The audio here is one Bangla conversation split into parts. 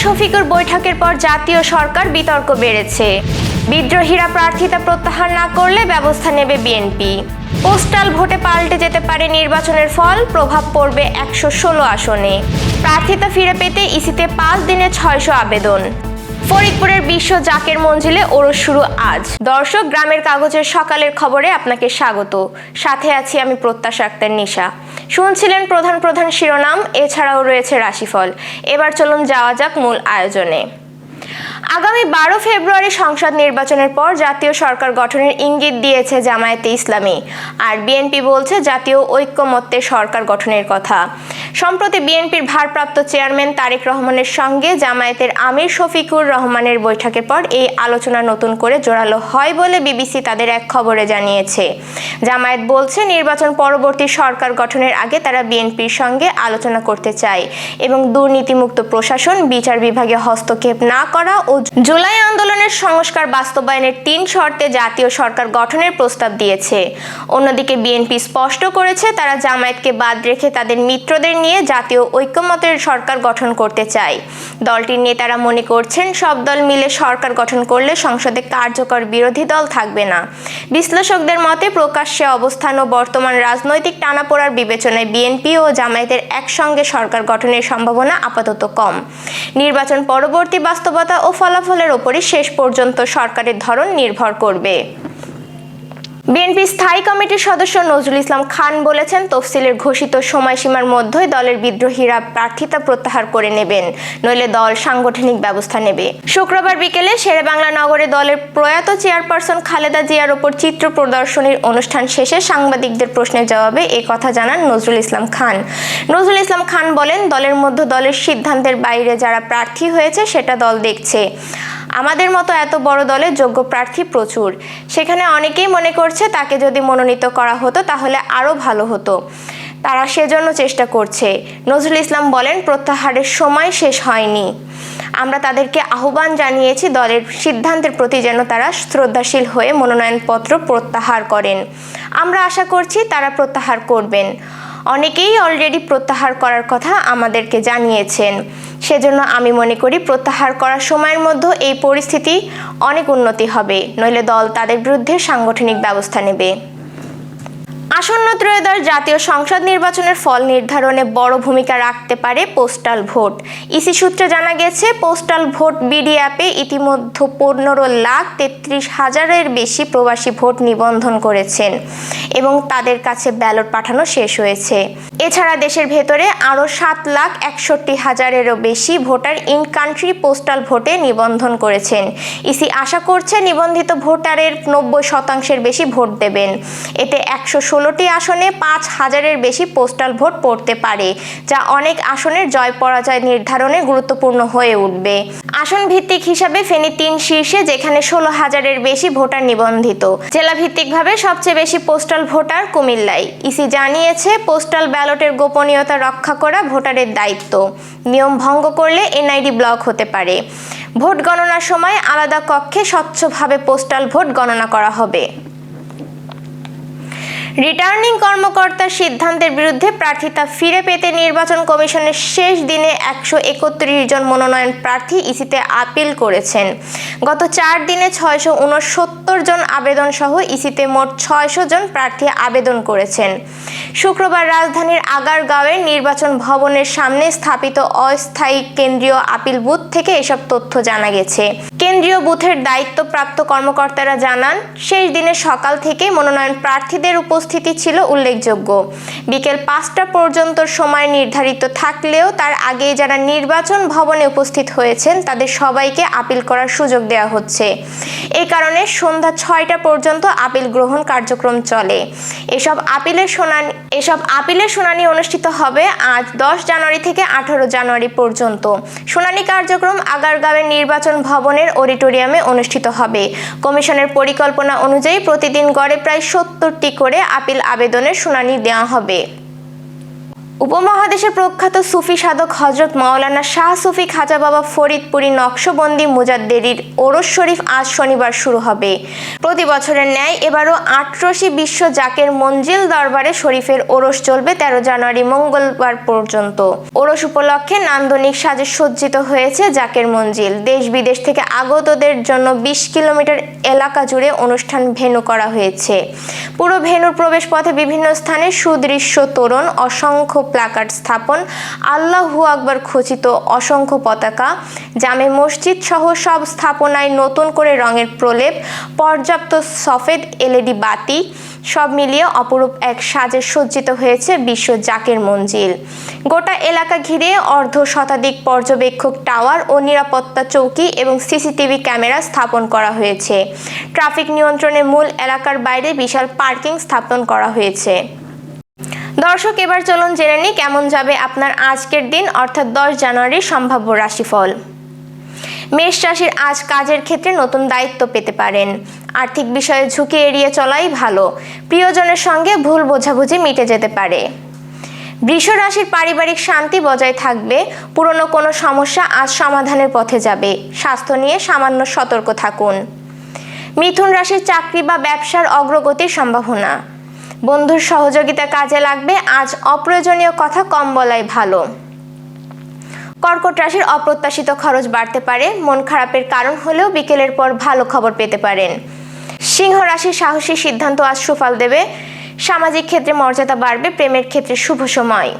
শফিকুর বৈঠকের পর জাতীয় সরকার বিতর্ক বেড়েছে। বিদ্রোহীরা প্রার্থিতা প্রত্যাহার না করলে ব্যবস্থা নেবে বিএনপি। পোস্টাল ভোটে পাল্টে যেতে পারে নির্বাচনের ফল, প্রভাব পড়বে 116 আসনে। প্রার্থিতা ফিরে পেতে ইসিতে 5 দিনে 600 আবেদন। ফরিদপুরের বিশ্ব জাকের মঞ্জিলে ওরস শুরু আজ। দর্শক, গ্রামের কাগজের সকালের খবরে আপনাকে স্বাগত। সাথে আছি আমি প্রত্যাশা আক্তার নিশা। শুনছিলেন প্রধান প্রধান শিরোনাম, এছাড়াও রয়েছে রাশিফল। এবার চলুন যাওয়া যাক মূল আয়োজনে। আগামী 12 ফেব্রুয়ারি সংসদ নির্বাচনের পর জাতীয় সরকার গঠনের ইঙ্গিত দিয়েছে জামায়াতে ইসলামী, আর বিএনপি বলছে জাতীয় ঐক্যমত্যে সরকার গঠনের কথা। সম্প্রতি বিএনপির ভারপ্রাপ্ত চেয়ারম্যান তারেক রহমানের সঙ্গে জামায়াতের আমির শফিকুর রহমানের বৈঠকের পর এই আলোচনা নতুন করে জোরালো হয় বলে বিবিসি তাদের এক খবরে জানিয়েছে। জামায়াত বলছে নির্বাচন পরবর্তী সরকার গঠনের আগে তারা বিএনপির সঙ্গে আলোচনা করতে চায় এবং দুর্নীতিমুক্ত প্রশাসন, বিচার বিভাগে হস্তক্ষেপ না করা ও জুলাই আন্দোলনের সংস্কার বাস্তবায়নের 3 শর্তে জাতীয় সরকার গঠনের প্রস্তাব দিয়েছে। অন্যদিকে বিএনপি স্পষ্ট করেছে তারা জামায়াতকে বাদ রেখে তাদের মিত্রদের নিয়ে জাতীয় ঐক্যমত্যের সরকার গঠন করতে চায়। দলটির নেতারা মনে করছেন সব দল মিলে সরকার গঠন করলে সংসদে কার্যকর বিরোধী দল থাকবে না। বিশ্লেষকদের মতে প্রকাশ্যে অবস্থান ও বর্তমান রাজনৈতিক টানাপোড়ার বিবেচনায় বিএনপি ও জামায়াতের একসঙ্গে সরকার গঠনের সম্ভাবনা আপাতত কম। নির্বাচন পরবর্তী বাস্তবতা ও ফলাফলের উপরই শেষ পর্যন্ত সরকারের ধরন নির্ভর করবে। বিএনপি স্থায়ী কমিটির সদস্য নজরুল ইসলাম খান বলেছেন তফসিলের ঘোষিত সময়সীমার মধ্যেই দলের বিদ্রোহীরা প্রার্থিতা প্রত্যাহার করে নেবেন, নইলে দল সাংগঠনিক ব্যবস্থা নেবে। শুক্রবার বিকেলে শেরেবাংলা নগরে দলের প্রয়াত চেয়ারপারসন খালেদা জিয়ার ওপর চিত্র প্রদর্শনীর অনুষ্ঠান শেষে সাংবাদিকদের প্রশ্নের জবাবে এই কথা জানান নজরুল ইসলাম খান। নজরুল ইসলাম খান বলেন, দলের মধ্যে দলের সিদ্ধান্তের বাইরে যারা প্রার্থী হয়েছে সেটা দল দেখছে। আমাদের মতো এত বড় দলে যোগ্য প্রার্থী প্রচুর, সেখানে অনেকেই মনে করছে তাকে যদি মনোনীত করা হতো তাহলে আরও ভালো হতো, তারা সেজন্য চেষ্টা করছে। নজরুল ইসলাম বলেন, প্রত্যাহারের সময় শেষ হয়নি। আমরা তাদেরকে আহ্বান জানিয়েছি দলের সিদ্ধান্তের প্রতি যেন তারা শ্রদ্ধাশীল হয়ে মনোনয়নপত্র প্রত্যাহার করেন। আমরা আশা করছি তারা প্রত্যাহার করবেন। অনেকেই অলরেডি প্রত্যাহার করার কথা আমাদেরকে জানিয়েছেন। সেজন্য আমি মনে করি প্রত্যাহার করার সময়ের মধ্যে এই পরিস্থিতি অনেক উন্নতি হবে, নইলে দল তাদের বিরুদ্ধে সাংগঠনিক ব্যবস্থা নেবে। আসন্ন ত্রয়োদশ জাতীয় সংসদ নির্বাচনের ফল নির্ধারণে বড় ভূমিকা রাখতে পারে পোস্টাল ভোট। ইসি সূত্রে জানা গেছে, পোস্টাল ভোট বিডি অ্যাপে ইতিমধ্যে 15,33,000-এর বেশি প্রবাসী ভোট নিবন্ধন করেছেন এবং তাদের কাছে ব্যালট পাঠানো শেষ হয়েছে। এছাড়া দেশের ভেতরে আরও 7,61,000-এরও বেশি ভোটার ইন কান্ট্রি পোস্টাল ভোটে নিবন্ধন করেছেন। ইসি আশা করছে নিবন্ধিত ভোটারের 90% বেশি ভোট দেবেন। এতে 116টি আসনে 5,000-এর বেশি পোস্টাল ভোট পড়তে পারে, যা অনেক আসনের জয় পরাজয় নির্ধারণে গুরুত্বপূর্ণ হয়ে উঠবে। আসন ভিত্তিক হিসাবে ফেনী 3 শীর্ষে, যেখানে 16,000-এর বেশি ভোটার নিবন্ধিত। জেলা ভিত্তিকভাবে সবচেয়ে বেশি পোস্টাল ভোটার কুমিল্লায়। ইসি জানিয়েছে, পোস্টাল ব্যালটের গোপনীয়তা রক্ষা করা ভোটারের দায়িত্ব। নিয়ম ভঙ্গ করলে এনআইডি ব্লক হতে পারে। ভোট গণনার সময় আলাদা কক্ষে স্বচ্ছভাবে পোস্টাল ভোট গণনা করা হবে। রিটার্নিং কর্মকর্তার সিদ্ধান্তের বিরুদ্ধে প্রার্থিতা ফিরে পেতে নির্বাচন কমিশনের শেষ দিনে 131 জন মনোনয়ন প্রার্থী ইসিতে আপিল করেছেন। গত 4 দিনে 669 জন আবেদন সহ ইসিতে মোট 600 জন প্রার্থী আবেদন করেছেন। শুক্রবার রাজধানীর আগারগাঁওয়ের নির্বাচন ভবনের সামনে স্থাপিত অস্থায়ী কেন্দ্রীয় আপিল বুথ থেকে এসব তথ্য জানা গেছে। কেন্দ্রীয় বুথের দায়িত্বপ্রাপ্ত কর্মকর্তারা জানান, শেষ দিনে সকাল থেকে মনোনয়ন প্রার্থীদের উপস্থিতি ছিল উল্লেখযোগ্য। বিকেল 5টা পর্যন্ত সময় নির্ধারিত থাকলেও তার আগেই যারা নির্বাচন ভবনে উপস্থিত হয়েছেন তাদের সবাইকে আপিল করার সুযোগ দেওয়া হচ্ছে। এই কারণে সন্ধ্যা 6টা পর্যন্ত আপিল গ্রহণ কার্যক্রম চলে। এসব আপিলের শুনানি অনুষ্ঠিত হবে আজ 10 জানুয়ারি থেকে 18 জানুয়ারি পর্যন্ত। শুনানি কার্যক্রম আগারগাঁওয়ের নির্বাচন ভবনের অডিটোরিয়ামে অনুষ্ঠিত হবে। কমিশনের পরিকল্পনা অনুযায়ী প্রতিদিন গড়ে প্রায় 70টি করে আপিল আবেদনের শুনানি দেওয়া হবে। উপমহাদেশের প্রখ্যাত সুফি সাধক হযরত মাওলানা শাহ সুফি খাজা বাবা ফরিদপুরি নকশবন্দি মুজাদ্দেরির ওরস শরীফ আজ শনিবার শুরু হবে। প্রতি বছরের ন্যায় এবারও ৮৮ বিশ্ব জাকের মঞ্জিল দরবারে শরীফের ওরস চলবে ১৩ জানুয়ারি মঙ্গলবার পর্যন্ত। ওরস উপলক্ষে নান্দনিক সাজে সজ্জিত হয়েছে জাকের মঞ্জিল। দেশ বিদেশ থেকে আগতদের জন্য ২০ কিলোমিটার এলাকা জুড়ে অনুষ্ঠান ভেন্যু করা হয়েছে। পুরো ভেন্যুর প্রবেশপথে বিভিন্ন স্থানে সুদৃশ্য তোরণ, অসংখ্য প্লাকার্ড স্থাপন, আল্লাহু আকবার খচিত অসংখ্য পতাকা, জামে মসজিদ সহ সব স্থাপনায় নতুন করে রঙের প্রলেপ, পর্যাপ্ত সফেদ এলইডি বাতি, সব মিলিয়ে অপরূপ এক সাজে সজ্জিত হয়েছে বিশ্ব জাকের মঞ্জিল। গোটা এলাকা ঘিরে অর্ধ শতাধিক পর্যবেক্ষক টাওয়ার ও নিরাপত্তা চৌকি এবং সিসিটিভি ক্যামেরা স্থাপন করা হয়েছে। ট্রাফিক নিয়ন্ত্রণে মূল এলাকার বাইরে বিশাল পার্কিং স্থাপন করা হয়েছে। দর্শক, এবার চলুন জেনে নিই কেমন যাবে আপনার আজকের দিন অর্থাৎ ১০ জানুয়ারির সম্ভাব্য রাশিফল। মেষ রাশির আজ কাজের ক্ষেত্রে নতুন দায়িত্ব পেতে পারেন। আর্থিক বিষয়ে ঝুঁকি এড়িয়ে চলাই ভালো। প্রিয়জনের সঙ্গে ভুল বোঝাবুঝি মিটে যেতে পারে। বৃষ রাশির পারিবারিক শান্তি বজায় থাকবে। পুরনো কোনো সমস্যা আজ সমাধানের পথে যাবে। স্বাস্থ্য নিয়ে সামান্য সতর্ক থাকুন। মিথুন রাশির চাকরি বা ব্যবসার অগ্রগতির সম্ভাবনা। বন্ধুর সহযোগিতা কাজে লাগবে। আজ অপ্রয়োজনীয় কথা কম বলাই ভালো। কর্কট রাশির অপ্রত্যাশিত খরচ বাড়তে পারে। মন খারাপের কারণ হলেও বিকেলের পর ভালো খবর পেতে পারেন। সিংহ রাশির সাহসী সিদ্ধান্ত আজ সুফল দেবে। সামাজিক ক্ষেত্রে মর্যাদা বাড়বে। প্রেমের ক্ষেত্রে শুভ সময়।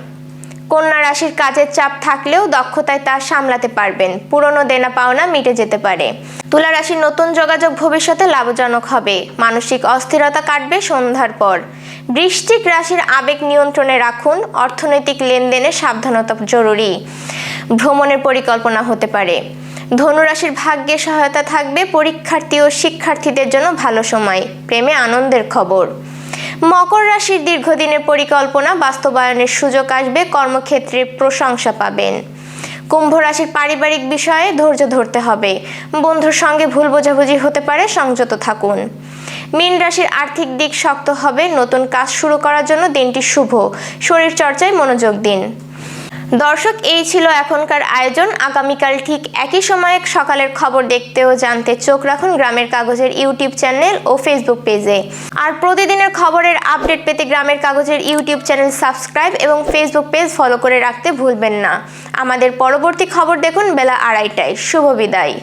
কন্যা রাশির কাজের চাপ থাকলেও দক্ষতায় তা সামলাতে পারবেন। পুরনো দেনা পাওনা মিটে যেতে পারে। তুলা রাশির নতুন যোগাযোগ ভবিষ্যতে লাভজনক হবে। মানসিক অস্থিরতা কাটবে সন্ধ্যার পর। বৃশ্চিক রাশির আবেগ নিয়ন্ত্রণে রাখুন। অর্থনৈতিক লেনদেনে সাবধানতা জরুরি। ভ্রমণের পরিকল্পনা হতে পারে। ধনু রাশির ভাগ্যে সহায়তা থাকবে। পরীক্ষার্থী ও শিক্ষার্থীদের জন্য ভালো সময়। প্রেমে আনন্দের খবর। মকর রাশির দীর্ঘদিনের পরিকল্পনা বাস্তবায়নের সুযোগ আসবে। কর্মক্ষেত্রে প্রশংসা পাবেন। কুম্ভ রাশির পারিবারিক বিষয়ে ধৈর্য ধরতে হবে। বন্ধুর সঙ্গে ভুল বোঝাবুঝি হতে পারে, সংযত থাকুন। মীন রাশির আর্থিক দিক শক্ত হবে। নতুন কাজ শুরু করার জন্য দিনটি শুভ। শরীর চর্চায় মনোযোগ দিন। দর্শক, এই ছিল এখনকার আয়োজন। আগামীকাল ঠিক একই সময়ে সকালের খবর দেখতে ও জানতে চোখ রাখুন গ্রামের কাগজের ইউটিউব চ্যানেল ও ফেসবুক পেজে। আর প্রতিদিনের খবরের আপডেট পেতে গ্রামের কাগজের ইউটিউব চ্যানেল সাবস্ক্রাইব এবং ফেসবুক পেজ ফলো করে রাখতে ভুলবেন না। আমাদের পরবর্তী খবর দেখুন বেলা ২:৩০টায়। শুভ বিদায়।